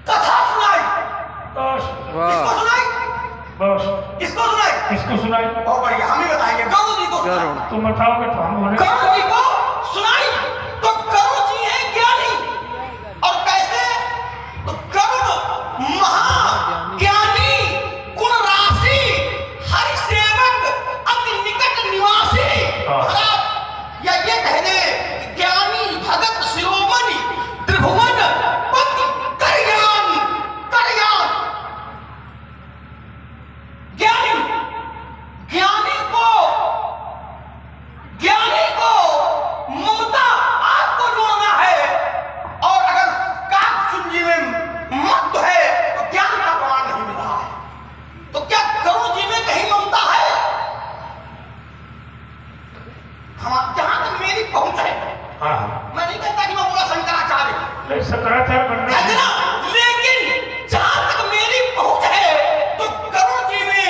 कथा सुनाई। किसको सुनाई? किसको सुनाई? किसको सुनाई? बहुत बढ़िया, हमें बताइए। गरुड़ जी को सुनाई। तुम बताओगे तो हम बोले। गरुड़ जी को सुनाई तो गरुड़ जी हैं ज्ञानी। और कैसे? तो गरुड़ महाज्ञानी, गुण राशि, हरि सेवक, अति निकट निवासी, या ये कह दे ज्ञानी भगत शिरोमणि त्रिभुवन पति कल्याण कल्याण। ज्ञानी को ममता आपको जोड़ना है। और अगर काकचुंजी में मत है तो ज्ञान का प्रमाण नहीं मिल रहा है। तो क्या गरुड़ जी में कहीं ममता है? हम जहां तक मेरी पहुंच है, मैं नहीं कहता कि मैं पूरा शंकराचार्य शंकराचार्य बनना है, लेकिन जहां तक मेरी पहुंच है तो गरुड़ जी में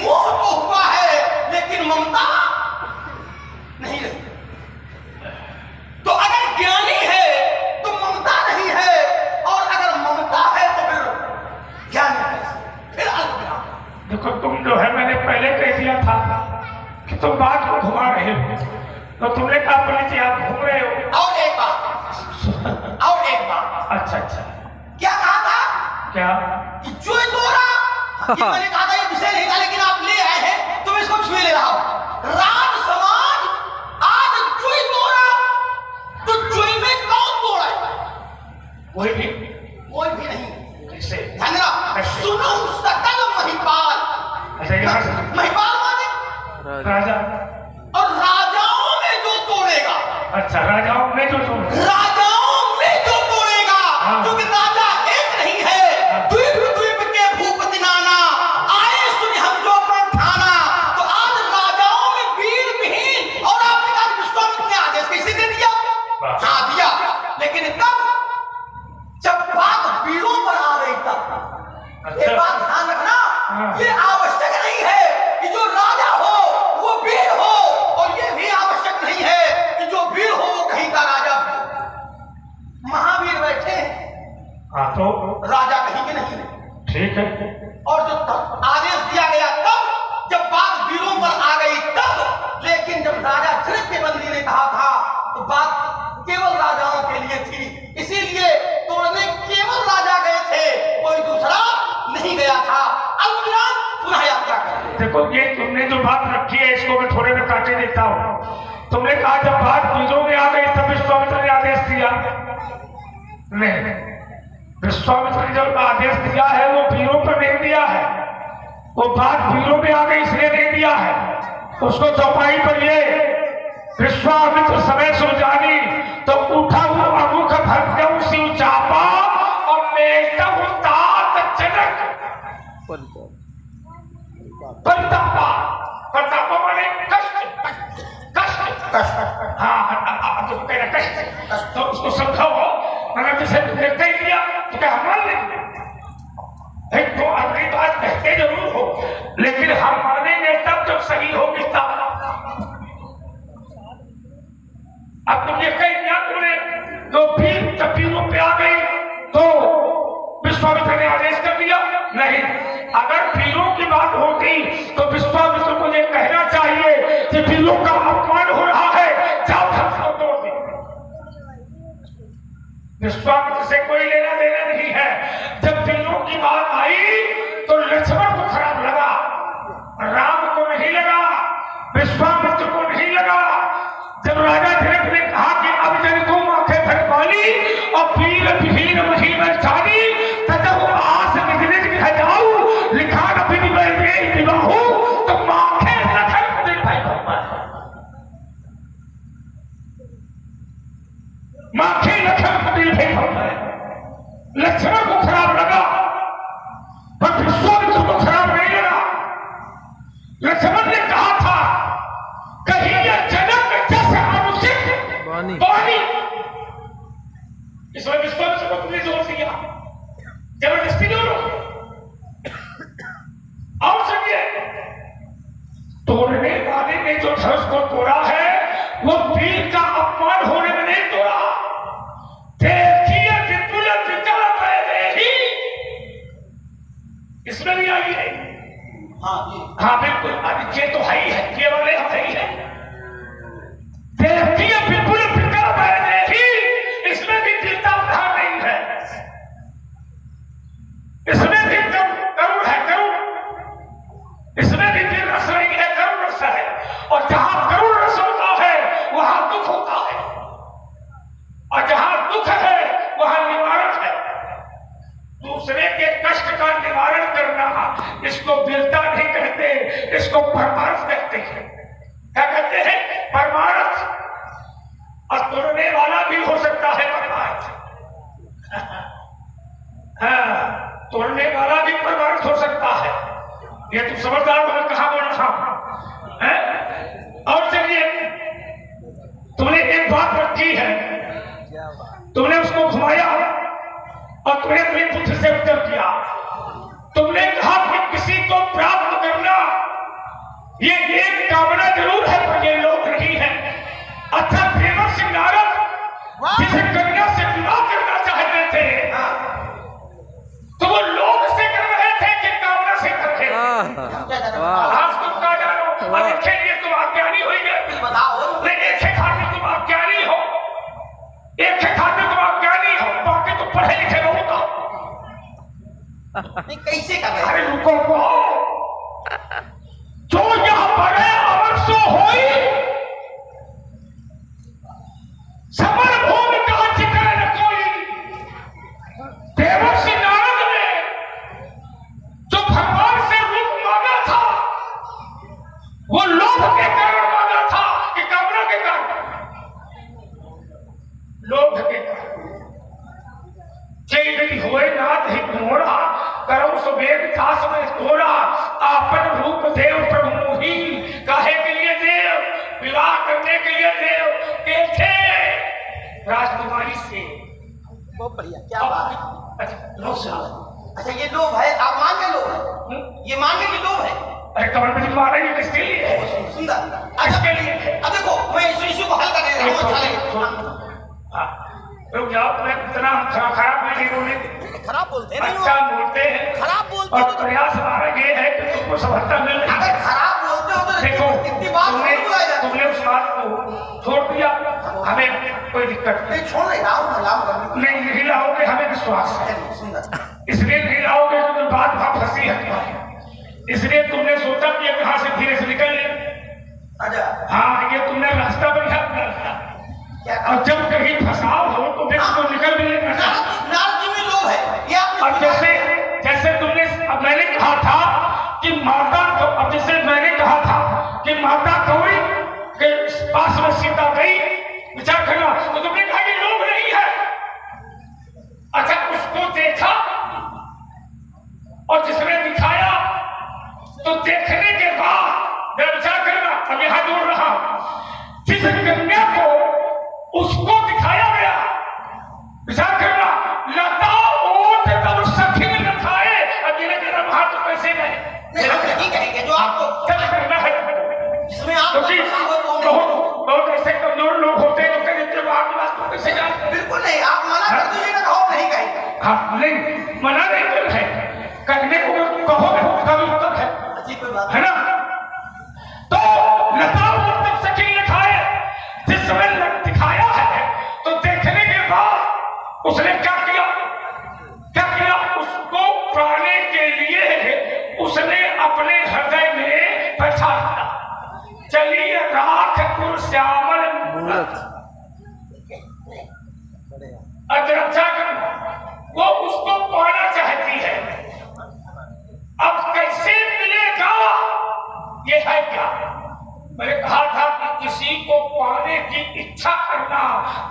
मोह तो हुआ है लेकिन ममता नहीं रही। तो अगर ज्ञानी है तो ममता नहीं है, और अगर ममता है तो फिर ज्ञान कैसे? फिर अल्पज्ञान। देखो तुम जो है, मैंने पहले कह दिया था कि तुम बात को घुमा रहे हो, तो तुमने कहा बोली आप घूम रहे हो। और एक बात अच्छा अच्छा, क्या कहा था? क्या? जो तोरा ये मैंने कहा था, ये विषय नहीं था, लेकिन आप ले आए हैं तो मैं इसको छुए ले रहा हूं। राम समाज आज जुई तोड़ा तो जुई में कौन तोड़ा? कोई भी नहीं। कैसे? धनरा सुनो सकल महिपाल। अच्छा, यहाँ से महिपाल माने राजा, और राजाओं में जो तोड़ेगा। अच्छा, राजाओं में जो तोड़ेगा, क्योंकि राजा एक नहीं है, द्वीप द्वीप के भूपति नाना आए सुन हम जो प्रण ठाना। तो आज राजाओं में वीर विहीन, और आपने कहा विश्वामित्र ने आदेश कैसे दे दिया? हाँ दिया, लेकिन तब जब बात वीरों पर आ गई तब ये बात ध्यान रखना, ये आवश्यक नहीं है कि जो राजा हो वो वीर हो, और ये भी आवश्यक नहीं है कि जो वीर हो वो कहीं का राजा भी हो। महावीर बैठे तो राजा कहीं के नहीं। ठीक है। और जो आदेश दिया गया तब जब बात वीरों पर आ गई तब, लेकिन जब राजा जनक ने कहा था तो बात केवल राजाओं के लिए थी, इसीलिए तोड़ने केवल राजा गए थे, कोई दूसरा नहीं गया था। अल्पज्ञान पुनः यात्रा करें। देखो ये तुमने जो बात रखी है इसको मैं थोड़े में काटे देता हूँ। तुमने कहा जब बात वीरों में आ गई तब विश्वामित्र ने आदेश दिया। नहीं, विश्वामित्र ने जो आदेश दिया है वो वीरों पर नहीं दिया है, वो बात वीरों में आ गई इसलिए नहीं दिया है। उसको चौपाई पर ये विश्वामित्र समय सुजानी तो उठा हुआ अमुख भक्तों शिव चापा और मेघ तात जनक प्रतापा माने कष्ट। हाँ, तो कह रहा कष्ट, तो उसको समझाओ। मैंने जैसे तुमने कह दिया तो क्या हम मान लेंगे? तो अगली बात कहते जरूर हो, लेकिन हम मानेंगे तब जब सही होगी तब। अब तुम ये कह दिया तुमने तो फिर जब वीरों पे आ गई तो विश्वामित्र ने आदेश कर दिया। नहीं, अगर वीरों की बात होती तो विश्वामित्र को ये कहना चाहिए कि वीरों का अपमान हो रहा है, जाओ सबको तोड़ दो। विश्वामित्र से कोई लेना देना नहीं है। जब वीरों की बात आई तो लक्ष्मण को खराब लगा, राम को नहीं लगा, विश्वामित्र को नहीं लगा। जब राजा जनक ने कहा कि अब जन को माथे धर पाली और वीर विहीन मही में जानी तब आस निगरित कह जाऊं लिखा न बिन में विवाहू तो माथे नखर दिल भाई माथे नखर दिल भाई। लक्ष्मण को खराब लगा पर विश्वामित्र को खराब नहीं लगा। लक्ष्मण ने कहा था कहीं यह जनक जैसे अनुचित वाणी, इसमें विश्वामित्र को तुमने जोर दिया, जबरदस्ती जोर। और सुनिए, तोड़ने वाले ने जो धनुष को तोड़ा है वो वीर का अपमान होने में नहीं तोड़ा। देखिए विपुल वाला भी हो सकता है प्रमाणित। हाँ, तोड़ने वाला भी प्रमाणित हो सकता है। ये तुम समझदार हो, कहा बोल रहा हूं। और चलिए, तुमने एक बात रखी है, तुमने उसको घुमाया और तुमने अपनी बुद्धि से उत्तर किया। तुमने कहा कि किसी को प्राप्त करना ये एक कामना जरूर है, पर ये लोग नहीं है। अच्छा, देवर्षि नारद जिसे कन्या से विवाह करना चाहते थे, तो वो लोभ से कर रहे थे कि कामना से कर रहे थे? आज तुम क्या जानो? अब एक लिए तुम अज्ञानी हो गए, बताओ। एक है खाते तुम अज्ञानी हो, एक है खाते तुम अज्ञानी हो, बाकी तुम पढ़े लिखे बहुत हो। नहीं, कैसे कर रहे? अरे रुको, जो यहाँ पढ़े अमर सो होई, समर भूमि का जिक्र न कोई। देवर्षि नारद ने जो भगवान से रूप मांगा था, वो लोभ के कारण मांगा था कि कामना के कारण? लोभ के कारण। जय होए नाथ ही घोड़ा करम सुबेद दास में तोड़ा, आपन रूप देव प्रभु मोही, काहे के लिए देव? विवाह करने के लिए देव के थे राजकुमारी से। बहुत बढ़िया, क्या बात है। अच्छा, ये लोभ है, आप मान के लोभ है? ये मान के लोभ है? अरे कमल में मारा ये किसके लिए है? सुंदर, किसके लिए है? अब देखो, मैं इस इशू को हल कर दे रहा हूं। रुक जाओ, मैं इतना खराब नहीं बोले। खराब बोलते हैं, अच्छा बोलते हैं, खराब बोलते और प्रयास हमारा ये है कि तुमको सफलता मिल रही है। अगर खराब बोलते हो तो देखो, इतनी बात तुमने उस बात को छोड़ दिया, हमें कोई दिक्कत नहीं। छोड़ नहीं रहा हूं, नहीं लाओगे, हमें विश्वास है। इसलिए नहीं लाओगे तो बात बहुत फंसी है, इसलिए तुमने सोचा कि कहां से धीरे से निकल ले। हाँ, ये तुमने रास्ता बढ़िया अपना लिया, और जब कहीं फंसाव हो तो देखो निकल भी लेना चाहिए। लोभ है ये। और जैसे तुमने, अब मैंने कहा था कि माता को, अब जैसे मैंने कहा था कि माता गौरी के पास में सीता गई, विचार करना, तो तुमने कहा कि लोभ नहीं है। अच्छा, उसको देखा और जिसने दिखाया, तो देखने के बाद विचार करना, अब यहां जोड़ रहा हूं, जिस कन्या को उसको दिखाया गया, विचार करना, लता ओट तब सखी ने लताए, अब ये मेरा हाथ तो कैसे गए? नहीं कहेंगे जो आपको क्या करना है, इसमें आप बहुत ऐसे कमजोर लोग होते हैं, लोग कहते हैं आपकी बात को कैसे जानते? बिल्कुल नहीं, आप मना कर दीजिए ना, कहो नहीं कहेंगे। हाँ, नहीं मना नहीं कर है, करने को कहोगे उसका भी उत्तर है, कोई बात है ना? तो लता ओट तब सखी ने लताए, जिस समय दिखाया है, तो देखने के बाद उसने क्या किया? उसको पाने के लिए उसने अपने हृदय में बैठा दिया, चलिए राख कुर श्यामल मूरत। अद्रक्षा करना, वो उसको पाना चाहती है। अब कैसे मिलेगा? ये है क्या? मैंने कहा था कि किसी को पाने की इच्छा करना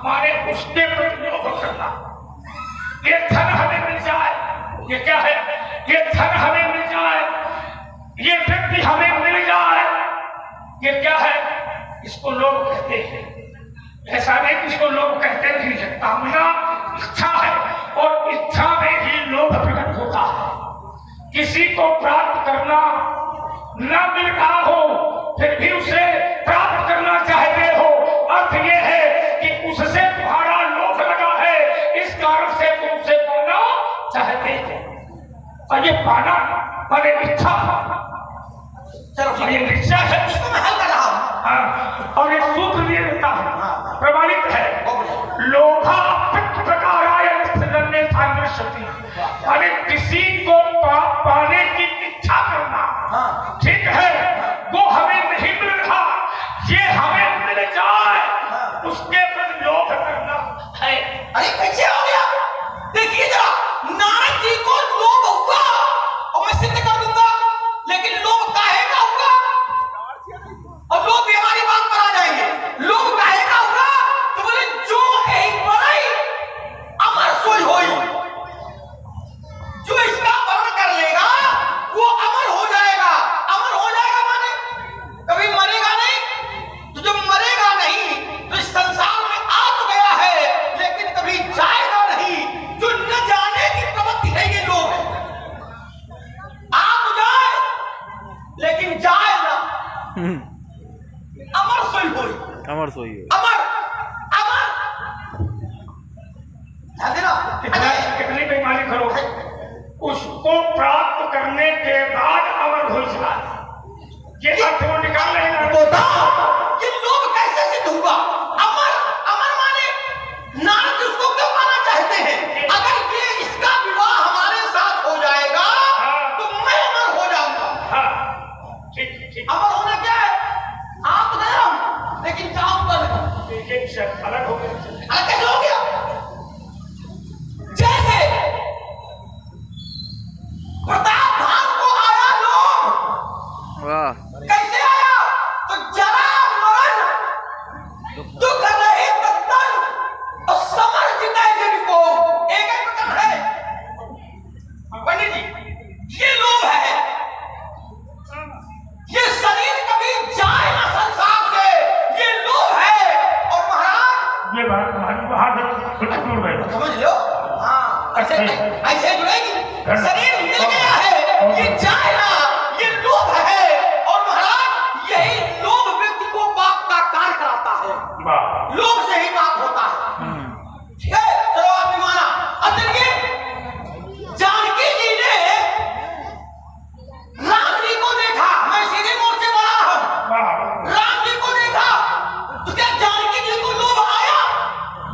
माने उसके प्रति लोभ करना। ये धन हमें मिल जाए, ये क्या है? ये धन हमें मिल जाए, ये व्यक्ति हमें मिल जाए, ये क्या है? इसको लोभ कहते हैं। ऐसा नहीं कि इसको लोभ कहते नहीं है, कामना इच्छा है, और इच्छा में ही लोभ प्रकट होता है। किसी को प्राप्त करना न मिल रहा हो, फिर भी उसे प्राप्त करना चाहते हो, अर्थ यह है कि उससे तुम्हारा लोभ लगा है, इस कारण से तुम उसे पाना चाहते हो। और ये पाना माने इच्छा, चलो ये इच्छा है, इसको मैं हल कर रहा हूं। हाँ, और एक सूत्र ये देता है, प्रमाणित है, लोभा पित्त प्रकाराय नन्हे थान्य शक्ति, माने किसी को पाने की इच्छा करना। ठीक है, वो हमें नहीं मिल रहा, ये हमें मिल जाए, उसके प्रति लोभ करना है। अरे कैसे हो गया? देखिए जरा, नारद जी को लोभ हुआ, और मैं सिद्ध कर दूंगा, लेकिन लोभ काहे का हुआ? और लोग भी हमारी बात पर आ जाएंगे। लोभ काहे का हुआ? तो बोले जो सोई है। अमर अमर ध्यान देना। कितनी बेईमानी करो, उसको प्राप्त करने के बाद अमर हो जाए, ये अर्थ वो निकाल रहे हैं। बताओ ये लोभ कैसे सिद्ध हुआ? अमर अमर माने नारद उसको क्यों पाना चाहते हैं? अगर ये इसका विवाह हमारे साथ हो जाएगा तो मैं अमर हो जाऊंगा। हाँ, ठीक। अमर होना क्या है? आप गया हूं लेकिन जाऊंगा नहीं। एक शब्द अलग हो गया। अलग कैसे हो गया? जैसे प्रताप भाग को आया लोभ। वाह। कैसे आया? तो जरा मरण दुख रहित तन और समर जिताए जिनको एक एक प्रकरण है। पंडित जी ये लोभ है, ये शरीर कभी जाए ना संसार से, ये लोभ है। और महाराज ये बात तुम्हारी बात कुछ दूर है, समझ लो। हाँ ऐसे ऐसे जुड़ेगी। शरीर मिल गया है, ये जाए ना, ये लोभ है। और महाराज यही लोभ व्यक्ति को पाप का कार्य कराता है। वाह। लोभ से ही पाप होता है। ठीक है, चलो आपने माना। अब देखिए जानकी जी ने राम जी को देखा। मैं सीधे मोड़ से बना रहा हूं। राम जी को देखा तो क्या जानकी जी को लोभ आया?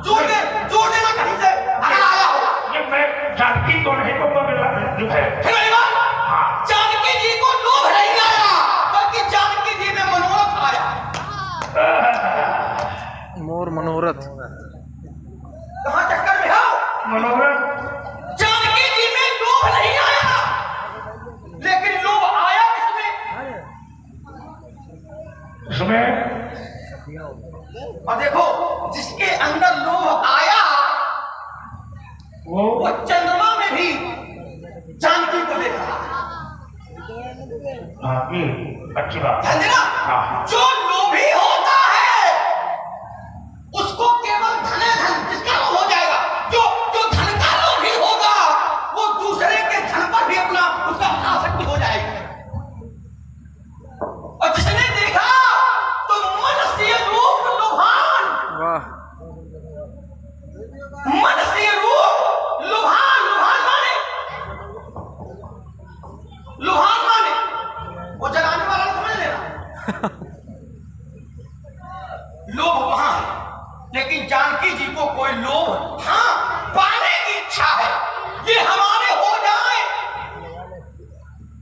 जोड़ देना कहीं से अगर आया हो। ये मैं जानकी को नहीं को मिला जो है। फिर मेरी बात, हाँ। जानकी जी को लोभ नहीं आया बल्कि जानकी जी में मनोरथ आया। मोर मनोरथ। कहां चक्कर में हो? मनोरथ। जानकी जी में लोभ नहीं आया, लेकिन लोभ आया इसमें और देखो जिसके अंदर लोभ आया वो चंद्रमा में भी जानकी को देख रहा है। हाँ, अच्छी बात। ध्यान देना। हाँ। जो लोभी होता है उसको केवल धने धन, जिसका लोभ हो जाएगा, जो धन का लोभी होगा वो दूसरे के धन पर भी अपना उसका आसक्ति हो जाएगी। और जिसने देखा तो मन से रूप लोभान। वाह। मन से रूप लोभान। लोभान माने वो जगाने वाला समझ लेना। लोभ वहां है, लेकिन जानकी जी को कोई लोभ हाँ पाने की इच्छा है, ये हमारे हो जाए।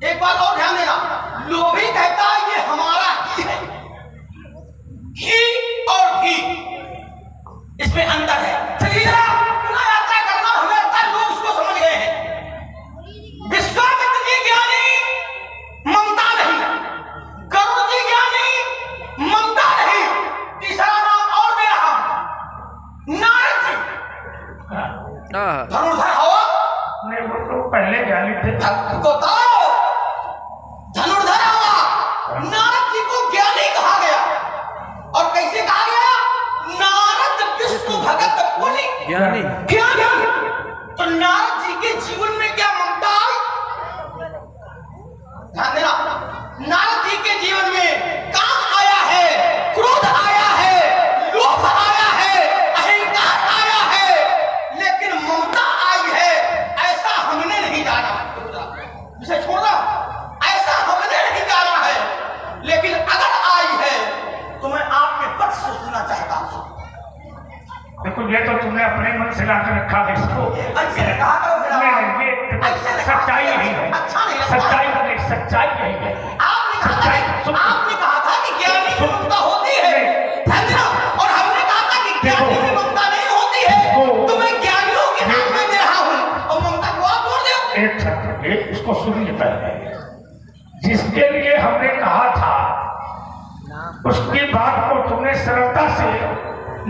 एक बात और ध्यान देना, लोभी कहता है ये हमारा ही है। ही और भी इसमें अंतर है। चलिए जरा पुनः यात्रा करना, हमें लगता है लोग उसको समझ गए हैं। विश्वामित्र जी ज्ञानी, ममता नहीं। गरुड़ जी ज्ञानी, ममता नहीं। तीसरा नाम और दे रहा हूं, नारद जी। धनुर्धर हो नहीं, वो तो पहले ज्ञानी थे। धनुर्धर हुआ। नारद जी को ज्ञानी कहा गया। और कैसे कहा गया? नारद विष्णु भगत मुनि ज्ञानी। तो नारद जी के जीवन में क्या ममता आई? ध्यान देना, नारद जी के जीवन में काम आया है, क्रोध आया है, लोभ आया है, अहंकार आया है, लेकिन ममता आई है ऐसा हमने नहीं जाना। इसे छोड़ दो, ऐसा हमने नहीं जाना है। लेकिन अगर आई है तो मैं आपके पक्ष से सुनना चाहता हूं। देखो ये तो तुमने अपने मन से लाकर रखा है इसको। ऐसे कहा करो फिर नहीं, ये सच्चाई नहीं है। अच्छा नहीं लगता। सच्चाई नहीं, सच्चाई नहीं है। आपने कहा था कि ज्ञानी में ममता होती है। ध्यान देना। और हमने कहा था कि ज्ञानी में ममता नहीं होती है। तो मैं ज्ञानियों के नाम में दे रहा हूं और ममता को आप जोड़ दो। एक छत्र, एक इसको सुनिए पहले। जिसके लिए हमने कहा था उसकी बात को तुमने सरलता से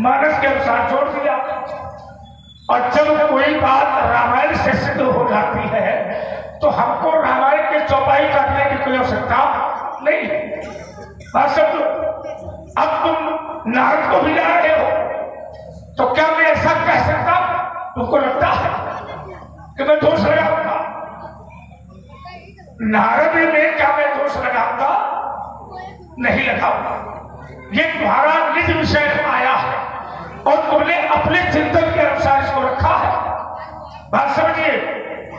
मानस के अनुसार जोड़ दिया। और जब कोई बात रामायण से सिद्ध हो जाती है तो हमको रामायण के चौपाई काटने की कोई आवश्यकता नहीं। बात समझो। अब तुम नारद को भी जा रहे हो तो क्या मैं ऐसा कह सकता? तुमको लगता है कि मैं दोष लगाऊंगा? नारद में क्या मैं दोष लगाऊंगा? नहीं लगाऊंगा। ये तुम्हारा निज विषय आया है और तुमने अपने चिंतन के अनुसार इसको रखा है, बात समझिए।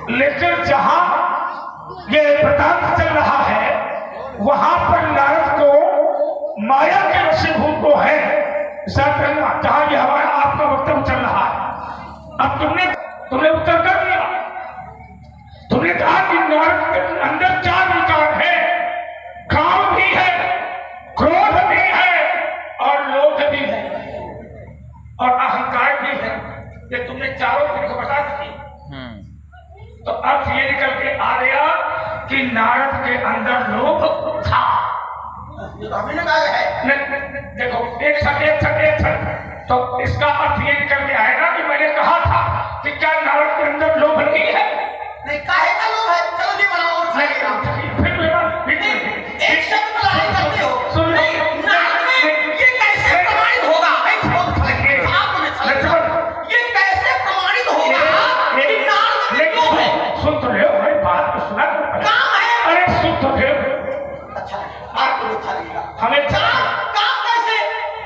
लेकिन जहां ये वृतांत चल रहा है वहां पर नारद को माया के वशीभूत को है, जहां ये हमारा आपका वक्तव्य चल रहा है। अब तुमने उत्तर कर दिया। तुमने कहा कि नारद के अंदर 4 विकार है, काम भी है, क्रोध भी है और लोभ भी है और अहंकार भी है। ये तुमने चारों चीज को बता दी। तो अर्थ ये निकल के आ गया कि नारद के अंदर लोभ था। ये तो हमने कहा है। देखो एक छठ तो इसका अर्थ ये निकल के आएगा कि मैंने कहा था कि क्या नारद के अंदर लोभ नहीं है? नहीं, काहे का लोभ है? चलो जी बनाओ और फिर एक शब्द पर लड़ाई करते हो। नहीं, नारद में ये कैसे प्रमाणित होगा? ये कैसे प्रमाणित होगा कि नारद में लोभ है? सुन तो ले भाई, बात तो सुना। काम है। अरे सुन तो ले। अच्छा, आपको अच्छा लगेगा। हमें काम कैसे?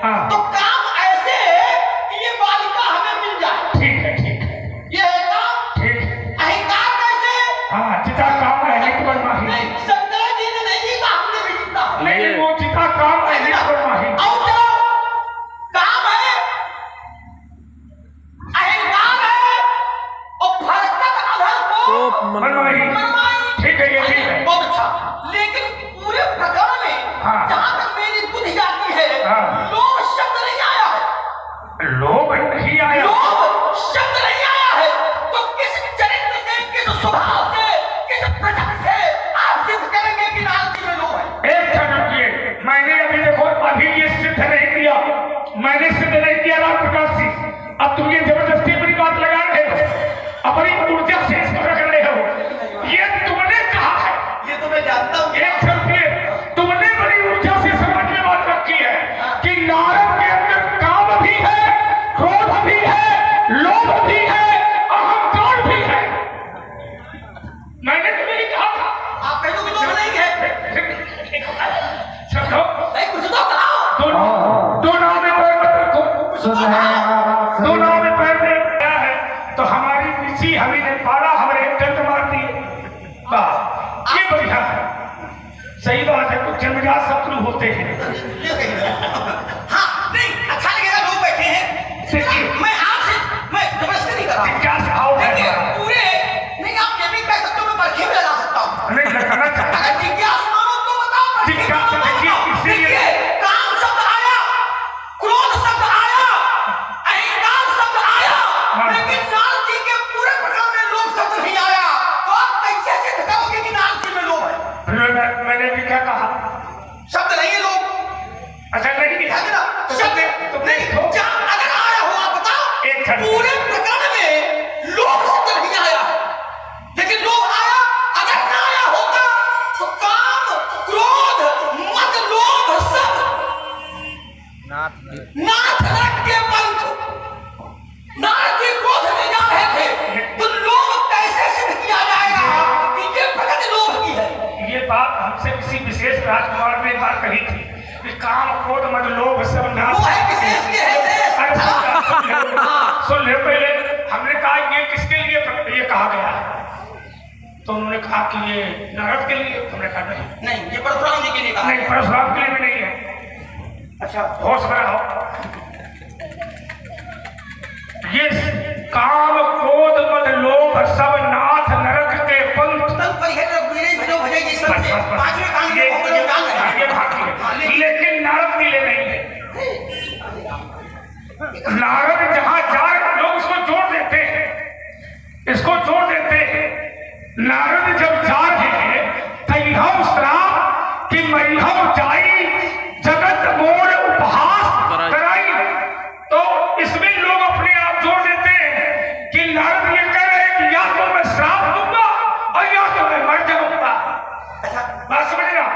हाँ। तो काम ऐसे कि ये बालिका हमें मिल जाए। ठीक है ये है काम। ठीक। अहंकार कैसे? हाँ, चिता काम है नहीं पर माही। नहीं, संजय जी ने नहीं जीता, हमने भी जीता। नहीं, वो चिता काम है नहीं पर माही। आओ चलो, काम है, अहंकार है और भरतक अधर को मनमाही। ठीक है, ये ठीक है। बहुत अच्छा। लेकिन पूरे प्रकरण में हाँ। जहां तक मेरी बुद्धि जाती है, हाँ। लोभ शब्द नहीं आया है। लोभ नहीं आया। लोभ शब्द नहीं आया है। तो किस चरित्र से, किस स्वभाव से, किस प्रकृति से आप सिद्ध करेंगे कि नारद जी में लोभ है? एक क्षण रुकिए, मैंने अभी देखो अभी ये सिद्ध नहीं किया, मैंने सिद्ध नहीं किया राम प्रकाश जी। अब तुम ये जबरदस्ती अपनी बात लगा रहे हो, अपनी ऊर्जा से इसको रख रहे हो। ये तुमने कहा है, ये तो मैं जानता हूँ। एक क्षण रुकिए, तुमने बड़ी ऊर्जा से समझ में बात रखी है कि नारद के अंदर काम भी है, क्रोध भी है, लोभ भी है, अहंकार भी है। मैंने तुम्हें कहा था। आप कह दो कि लोभ नहीं है। समझो, नहीं, कुछ तो कराओ। दो नाव में पैर मत रखो। सुन रहे हैं आप। दो नाव में पैर दे क्या है तो हमारी नीची हमें ने पारा हमारे डंड मार दिए। ये बढ़िया है, सही बात है। कुछ जन्मजात शत्रु होते हैं। हाँ, नहीं, अच्छा लगेगा लोग बैठे हैं। मैं आपसे जबरदस्ती नहीं कर रहा हूँ। क्या सिखाओ है? देखिए, पूरे नहीं, आप ये भी कह सकते हो मैं बरखे में लगा सकता हूँ। नहीं लगाना चाहिए। अगर जिज्ञास मानो तो बताओ, बरखे जिज्ञास मानो तो देखिए, बताओ। इसीलिए- देखिए, काम शब्द आया, क्रोध शब्द आया, अहंकार शब्द आया, लेकिन नारद जी के पूरे प्रकरण में लोभ शब्द नहीं आया। तो आप कैसे सिद्ध करोगे कि नारद जी में लोभ है? मैंने भी क्या कहा? शब्द नहीं है लोभ। अच्छा नहीं ध्यान देना, शब्द नहीं, जहाँ अगर आया हो आप बताओ। एक क्षण। पूरे प्रकरण में लोभ शब्द नहीं आया है, लेकिन लोभ आया। अगर ना आया होता तो काम, क्रोध, मद, लोभ सब नाथ नरक के पंथ। नारद जी क्रोध में जा रहे थे, तो लोभ कैसे सिद्ध किया जाएगा कि ये प्रकृति लोभ की है? ये बात हमसे किसी विशेष राजकुमार ने एक बार कही थी कि काम, क्रोध, मद, लोभ सब नाम वो है विशेष के है शेष। सुन ले पहले, हमने कहा ये किसके लिए ये कहा गया है? तो उन्होंने कहा कि ये नारद के लिए। हमने कहा नहीं, ये परशुराम जी के लिए कहा। नहीं, परशुराम के लिए भी नहीं है। अच्छा, होश में रहो। ये काम, क्रोध, मद, लोभ सब नाथ नरक के पंथ। तब परिहर रघुवीर भजो भजे ये सब थे। पांचवें कांड में भोग लोग डाल रहे हैं। ये भागी है, लेकिन नारद के लिए नहीं है। नारद जहां जाए लोग इसको जोड़ देते हैं, इसको जोड़ देते हैं। नारद जब जा रहे हैं तैहम श्राप कि मैहम जाई जगत मोर उपहास कराई, तो इसमें लोग अपने आप जोड़ देते हैं कि नारद ये कह रहे हैं कि या तो मैं श्राप दूंगा और या तो मैं मर जाऊंगा। बात समझ रहे हो?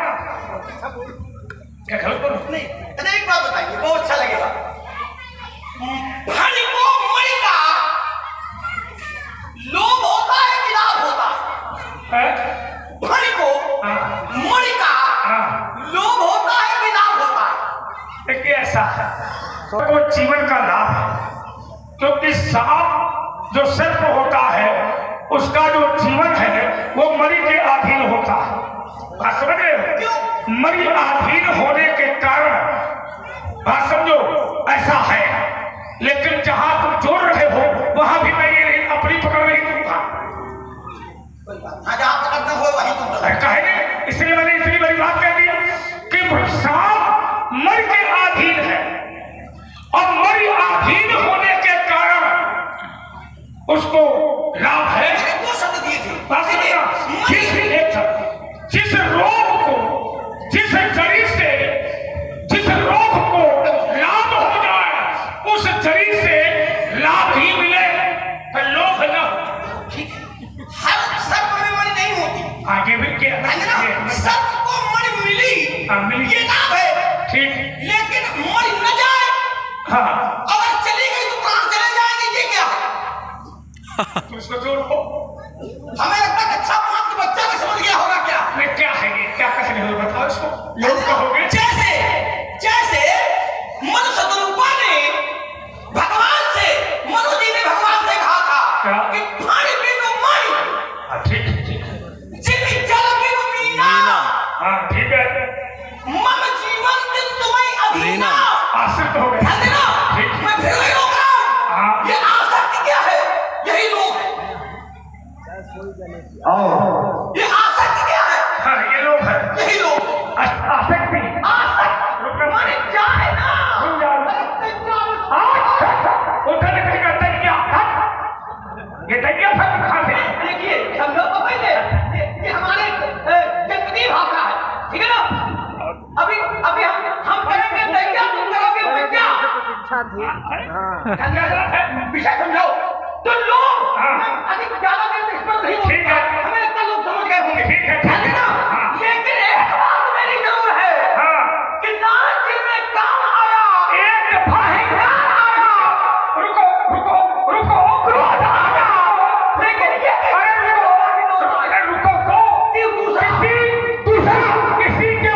क्या गलत बोल? नहीं, एक बात बताइए, बहुत अच्छा लगेगा। फल को जीवन का लाभ है, क्योंकि सांप जो सर्प होता है उसका जो जीवन है वो मणि के अधीन होता है। बात समझ रहे हो? मणि अधीन होने के कारण बात समझो ऐसा है, लेकिन जहां तुम जोड़ रहे हो वहां भी मैं ये अपनी पकड़ नहीं दूंगा। कहे इसलिए मैंने इतनी बड़ी बात कह दी कि सांप मणि के अधीन है और मणि अधीन होने के कारण उसको लाभ है। जिस रोग को जिस जड़ी से जिस रोग को लाभ हो जाए उस जड़ी से लाभ ही मिले तो लोभ न ठीक है। हर सर्प में मणि नहीं होती, आगे भी क्या सर्प को मणि मिली ये लाभ है, ठीक, लेकिन मणि न जाए, हाँ, अगर चली गई तो प्राण चले जाएंगे, ये क्या है? तो इसको जोड़ो। हमें लगता है अच्छा बात तो बच्चा भी समझ गया होगा क्या? मैं क्या है ये क्या कहने हो बताओ इसको। लोग कहोगे जैसे जैसे मनु शतरूपा ने भगवान से, मनु जी ने भगवान से कहा था कि पानी पी लो मणि, ठीक ठीक, जिन जल पी लो मीना, हाँ ठीक है, मन जीवन दिन तुम्हें अधीना, आसक्त हो गए, मैं फिर वही रोक रहा हूं, ये आसक्ति क्या है? यही लोग है, ये आसक्ति क्या है? हाँ ये लोग है, यही लोग आसक्ति, मणि जाए ना, उधर कहीं का तकिया, ये तकिया सब खा से। देखिए समझो तो पहले ये हमारे जनपदी भाषा है, ठीक है ना? अभी अभी हम करेंगे तकिया, तुम करोगे तकिया, इच्छा थी। हाँ, विषय समझो तो लोग अधिक ज्यादा देर इस पर नहीं ठीक है, हमें लगता लोग समझ गए होंगे, ठीक है, ध्यान देना। लेकिन एक बात मेरी जरूर है कि नारद जी में काम आया, एक अहंकार आया, रुको रुको रुको, क्रोध आया, लेकिन ये रुको तो दूसरा किसी के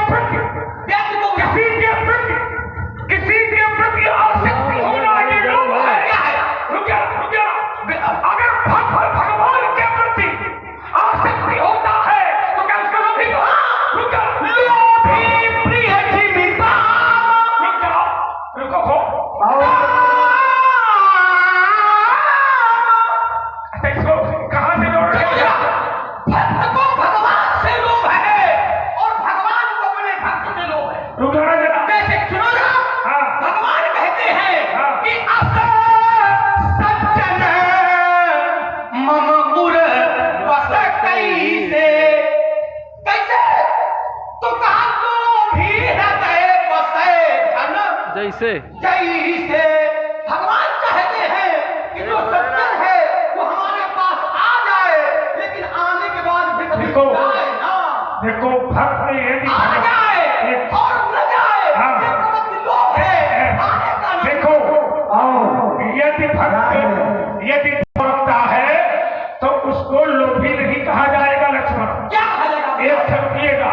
प्रति आसक्ति होना ये लोग है। क्या है? रुक जा, अगर भगवान के प्रति आसक्ति होता है तो क्या उसका लोभी रुक जा, लोभी प्रिय जीविता, रुको हो इसको कहां से जोड़ रहे हो? भक्त को भगवान से लोभ है और भगवान को अपने भक्त से लोभ है। रुक जा जरा, जैसे सुनो ना, हाँ, भगवान कहते हैं कि असत सज्जन मम गुर बस कैसे, कैसे तो कहा लोभी हृदय बसे धन जैसे जैसे। भगवान चाहते हैं कि जो सज्जन है वो हमारे पास आ जाए, लेकिन आने के बाद भी कभी देखो, जाए ना, देखो भक्त ने ये भी आ जाए और न जाए, हाँ, ये प्रवृत्ति लोभ है, आने का नाम। देखो यदि भक्त यदि भक्ता है तो उसको लोभी नहीं कहा जाएगा लक्ष्मण। क्या कहा जाएगा? एक समझिएगा,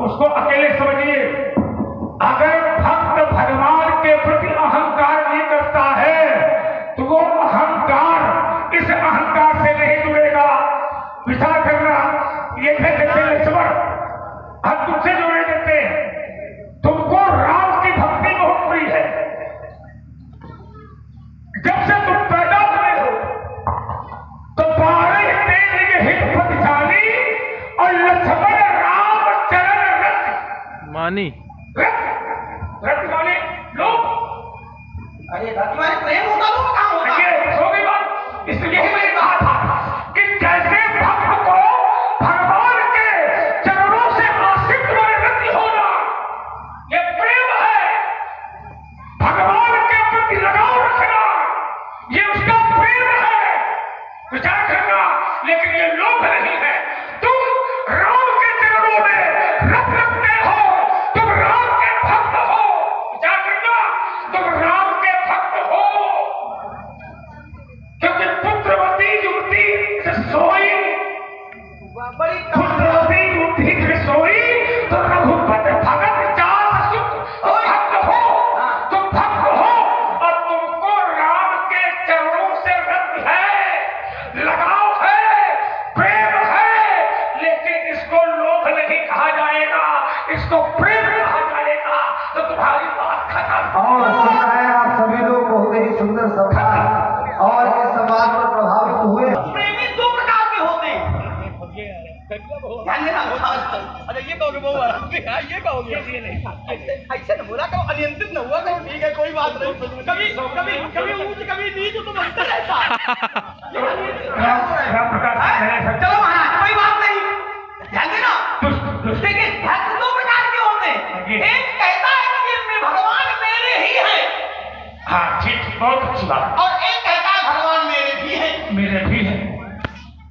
उसको अकेले समझिए। अगर भक्त भगवान के प्रति अहंकार नहीं करता है तो वो अहंकार इस अहंकार से नहीं जुड़ेगा। विचार करना, ये है जैसे लक्ष्मण हम तुमसे जोड़े देते हैं, तुमको राम की भक्ति बहुत प्रिय है, जब से तुम पैदा हुए हो तो 12 तेज हित पद जानी और लक्ष्मण राम चरण रथ मानी रथ वाले लोग। अरे भक्ति में प्रेम होता लोग कहाँ होता? ये हो गई बात। इसलिए ही मैंने कहा था कि जैसे भक्त को भगवान के चरणों से आशिक रति होना ये प्रेम है, भगवान के प्रति लगाव रखना ये उसका प्रेम है, विचार करना। लेकिन ये लोभ नहीं है। तुम राम के चरणों में रख रखते हो, तुम राम के भक्त हो, विचार करना, तुम राम के भक्त हो, क्योंकि पुत्रवती युवती सोई, बड़ी पुत्रवती युवती सोई तो रघुपति भगत जास सुख भक्त हो, तुम भक्त हो ये कहोगे ऐसे न बोला करो, अनियंत्रित न हुआ करो, ठीक है कोई बात नहीं। कभी कभी कभी ऊंच कभी नीच तो बनता रहता। चलो महाराज कोई बात नहीं, ध्यान देना। देखिए भक्त दो प्रकार के होते हैं, एक कहता है कि मैं भगवान मेरे ही है, हाँ ठीक, बहुत अच्छी बात। और एक कहता है भगवान मेरे भी है। मेरे भी है,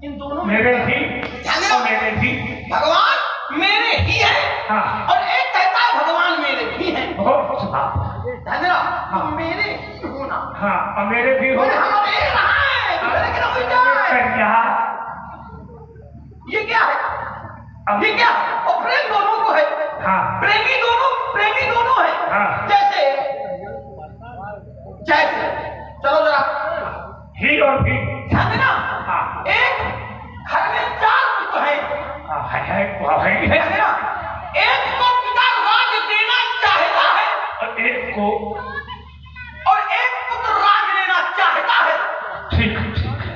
इन दोनों मेरे भी और मेरे भी, भगवान मेरे ही है, हाँ, और एक कहता है भगवान मेरे भी है। बहुत अच्छी बात। ध्यान देना, हाँ मेरे होना, हाँ और मेरे भी हो, हमारे रहा है, दूसरे के ना हो जाए। ये क्या है? ये क्या? और प्रेम दोनों को है, हाँ प्रेमी दोनों है, हाँ, जैसे जैसे चलो जरा ही और भी, ध्यान देना। हाँ एक घर में 4 पुत्र हैं, है ध्यान देना। एक को पिता राज देना चाहता है, और एक को, और एक पुत्र राज लेना चाहता है। ठीक ठीक है,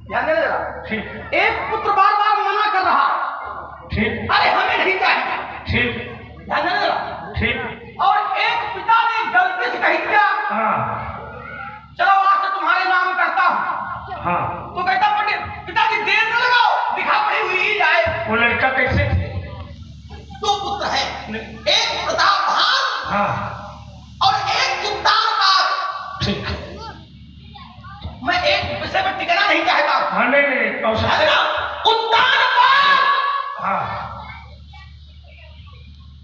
ध्यान देना जरा। ठीक एक पुत्र बार बार मना कर रहा है, ठीक अरे हमें नहीं चाहिए, ठीक ध्यान देना जरा। ठीक, और एक पिता ने गलती से कह दिया, हाँ चलो आज से तुम्हारे नाम करता हूं, हाँ, तो कहता पिताजी देर न लगाओ, लिखा पढ़ी हुई ही जाए। वो लड़का कैसे थे? 2 पुत्र हैं, एक प्रतापभान हाँ और एक उत्तानपाद। ठीक, मैं एक विषय पर टिकना नहीं चाहता। हाँ नहीं उत्तानपाद हाँ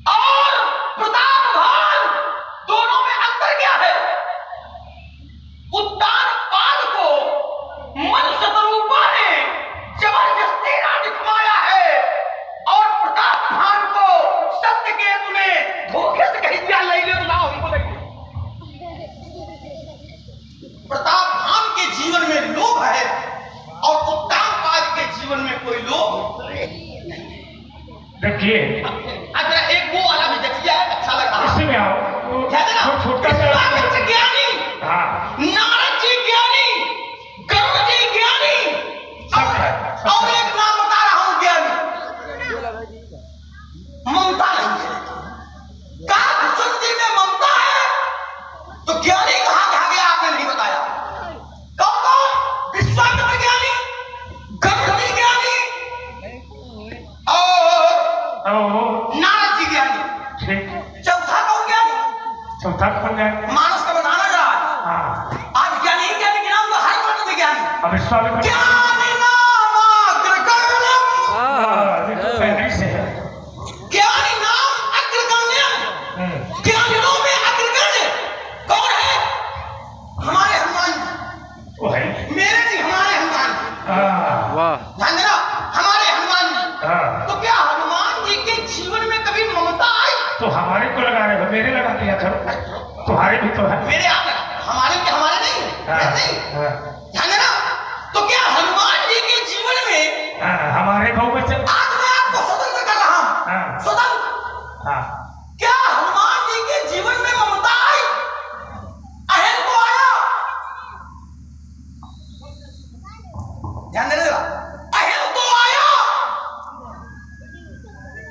और प्रतापभान दोनों में अंतर क्या है? उत्तानपाद को मन शत्रुपा ने जबरदस्ती राज थमाया है, और प्रतापभान को सत्य केतु ने धोखे से कह दिया, ले ले तो लाओ हमको नहीं। प्रतापभान के जीवन में लोभ है, और उत्तानपाद के जीवन में कोई लोभ देखिए, अगर एक वो वाला भी देखिए, अच्छा लग रहा है। इसी में आओ, ध्यान देना, वो छोटा विश्वामित्र ज्ञानी, हाँ नारद जी ज्ञानी, गरुड़ जी ज्ञानी, और एक नाम बता रहा हूं ज्ञानी, ममता नहीं है। कहा भूषण जी में ममता है, तो ज्ञानी कहां गया आपने नहीं बताया। कौन कौन? विश्वामित्र ज्ञानी, गरुड़ जी ज्ञानी और नारद जी ज्ञानी। ठीक, चौथा कौन ज्ञानी? चौथा कौन है? मानस का बताना जा रहा है। हाँ, आज ज्ञानी ही ज्ञानी के नाम तो हर वर्ग में ज्ञानी। अब विश्वामित्र ज्ञानी नाम अग्रगण्यम, पहले से है, ज्ञानी नाम अग्रगण्यम, ज्ञानियों में अग्रगण्य कौन है? हमारे हनुमान जी। वो है, मेरे नहीं, हमारे हनुमान जी। वाह, ध्यान देना, हमारे हनुमान जी। हाँ, तो क्या हनुमान जी के जीवन में कभी ममता आई? तो हमारे को लगा रहे हो, मेरे लगा दिया करो, तुम्हारे भी तो है, मेरे आप हमारे के हमारे नहीं है, नहीं। ध्यान देना, तो क्या हनुमान जी के जीवन में, हमारे भाव में चल, आज मैं आपको स्वतंत्र कर रहा हूं, हाँ। स्वतंत्र, हाँ क्या हनुमान जी के जीवन में ममता आई? अहम को आया? ध्यान देना जरा, अहम तो आया,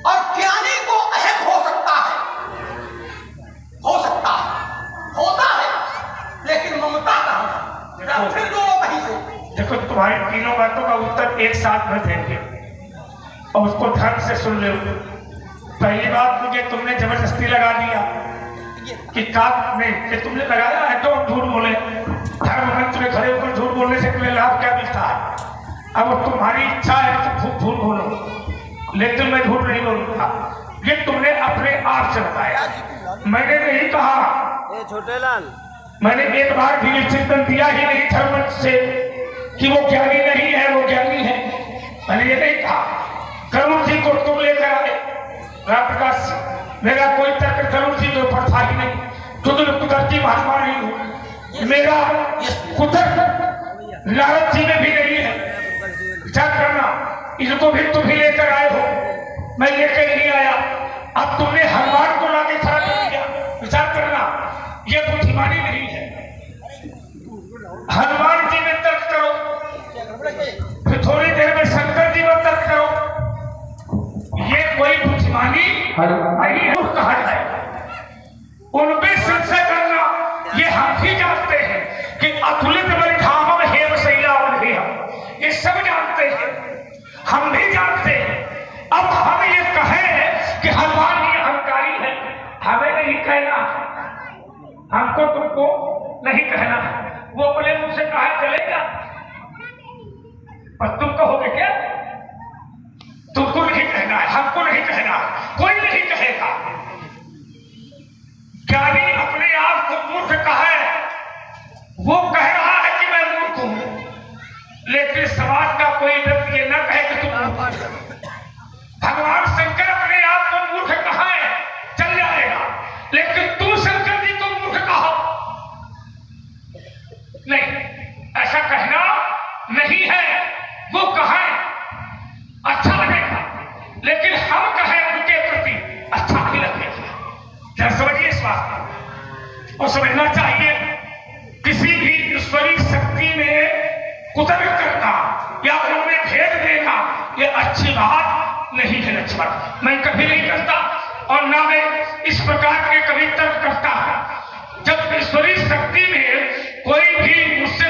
और ज्ञानी को अहम हो सकता है, होता है, लेकिन ममता कहां? फिर दोनों कहीं से। देखो, तुम्हारी तीनों बातों का उत्तर एक साथ में देंगे, और उसको ध्यान से सुन लो। पहली बात, मुझे तुमने जबरदस्ती लगा दिया कि काम नहीं, कि तुमने लगाया है तो झूठ बोले, धर्म मंच में खड़े होकर झूठ बोलने से तुम्हें लाभ क्या मिलता है? अब तुम्हारी इच्छा है तो खूब झूठ बोलो, लेकिन मैं झूठ नहीं बोलूंगा। ये तुमने अपने आप से बताया, मैंने नहीं कहा। छोटे लाल, मैंने एक बार भी ये चिंतन दिया ही नहीं धर्मंच से कि वो ज्ञानी नहीं है, वो ज्ञानी है। मैंने ये नहीं कहा। करुण जी को तुम लेकर आए रामप्रकाश से, मेरा कोई तर्क करुण जी के ऊपर था ही नहीं, क्योंकि मैं कुदरती महात्मा नहीं हूँ। मेरा कुदरत नारद जी में भी नहीं है। विचार करना, इनको भी तुम ही लेकर आए हो, मैं लेकर नहीं आया। अब तुमने हनुमान को लाके खड़ा कर दिया। विचार करना, ये बुद्धिमानी नहीं है। हनुमान जी में तर्क करो, फिर थोड़ी देर में शंकर जी में तर्क करो, ये कोई बुद्धि नहीं मूर्ख कहा जाए। उनपे संशय करना ये हम भी जानते हैं कि अतुलित बलिधामम हेम शैलावल्लभम, ये सब जानते हैं, हम भी जानते हैं। अब हम ये कहें कि हनुमान जी अहंकारी है, हमें नहीं कहना, हमको तुमको नहीं कहना। वो अपने मुंह से कहा चलेगा और तुम कहोगे क्या? तुमको नहीं कहना है, हमको नहीं कहना, कोई नहीं कहेगा। ज्ञानी अपने आप को मूर्ख कहे, वो कह रहा है कि मैं मूर्ख हूं, लेकिन समाज का कोई व्यक्ति ये न कहे कि तुम मूर्ख हो। भगवान शंकर अपने आप को मूर्ख कहे चल जाएगा, लेकिन तुम शंकर जी को मूर्ख कहो नहीं, ऐसा कहना नहीं है। वो कहे अच्छा लगेगा, लेकिन हम कहें उनके प्रति अच्छा नहीं लगेगा। क्या समझिए इस बात को समझना चाहिए। किसी भी ईश्वरीय शक्ति में कुतर्क करना या उनमें भेद देना ये अच्छी बात नहीं है लक्ष्मण। मैं कभी नहीं करता और ना मैं इस प्रकार के कभी तर्क करता। जब ईश्वरीय शक्ति में कोई भी मुझसे